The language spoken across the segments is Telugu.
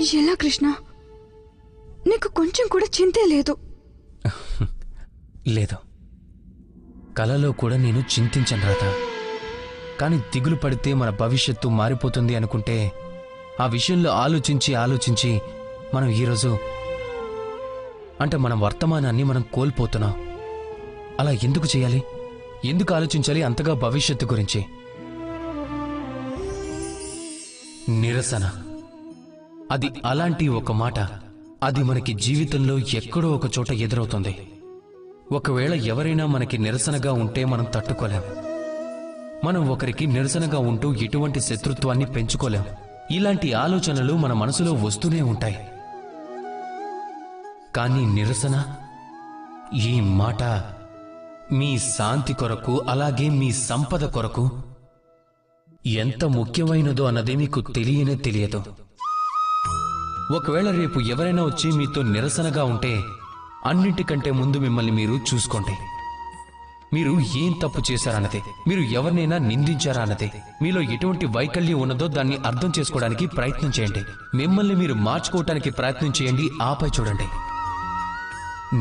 ఎలా కృష్ణ? నీకు కొంచెం కూడా చింతే లేదు? లేదు, కలలో కూడా నేను చింతించను రాధా. కానీ దిగులు పడితే మన భవిష్యత్తు మారిపోతుంది అనుకుంటే ఆ విషయంలో ఆలోచించి మనం ఈరోజు అంటే మన వర్తమానాన్ని మనం కోల్పోతున్నాం. అలా ఎందుకు చేయాలి? ఎందుకు ఆలోచించాలి అంతగా భవిష్యత్తు గురించి? నిరసన, అది అలాంటి ఒక మాట. అది మనకి జీవితంలో ఎక్కడో ఒక చోట ఎదురవుతుంది. ఒకవేళ ఎవరైనా మనకి నిరసనగా ఉంటే మనం తట్టుకోలేం. మనం ఒకరికి నిరసనగా ఉంటూ ఎటువంటి శత్రుత్వాన్ని పెంచుకోలేం. ఇలాంటి ఆలోచనలు మన మనసులో వస్తూనే ఉంటాయి. కానీ నిరసన, ఈ మాట మీ శాంతి కొరకు, అలాగే మీ సంపద కొరకు ఎంత ముఖ్యమైనదో అన్నది మీకు తెలియనే తెలియదు. ఒకవేళ రేపు ఎవరైనా వచ్చి మీతో నిరసనగా ఉంటే అన్నింటికంటే ముందు మిమ్మల్ని మీరు చూసుకోండి. మీరు ఏం తప్పు చేశారన్నదే, మీరు ఎవరినైనా నిందించారా అన్నదే, మీలో ఎటువంటి వైకల్యం ఉన్నదో దాన్ని అర్థం చేసుకోవడానికి ప్రయత్నం చేయండి. మిమ్మల్ని మీరు మార్చుకోవటానికి ప్రయత్నం చేయండి. ఆపై చూడండి,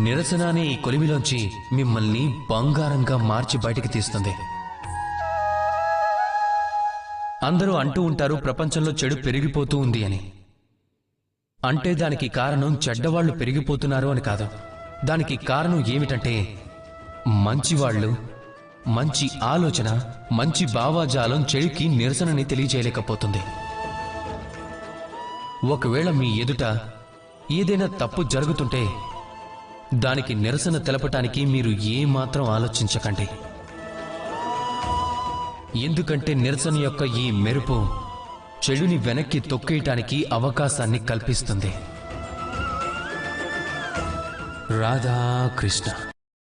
నిరసన అనే ఈ కొలిమిలోంచి మిమ్మల్ని బంగారంగా మార్చి బయటికి తీస్తుంది. అందరూ అంటూ ఉంటారు ప్రపంచంలో చెడు పెరిగిపోతూ ఉంది అని. అంటే దానికి కారణం చెడ్డవాళ్లు పెరిగిపోతున్నారు అని కాదు. దానికి కారణం ఏమిటంటే మంచివాళ్లు, మంచి ఆలోచన, మంచి భావాజాలం చెడుకి నిరసనని తెలియజేయలేకపోతుంది. ఒకవేళ మీ ఎదుట ఏదైనా తప్పు జరుగుతుంటే దానికి నిరసన తెలపటానికి మీరు ఏమాత్రం ఆలోచించకండి. ఎందుకంటే నిరసన యొక్క ఈ మెరుపు చెడుని వెనక్కి తొక్కేయటానికి అవకాశాన్ని కల్పిస్తుంది. రాధాకృష్ణ.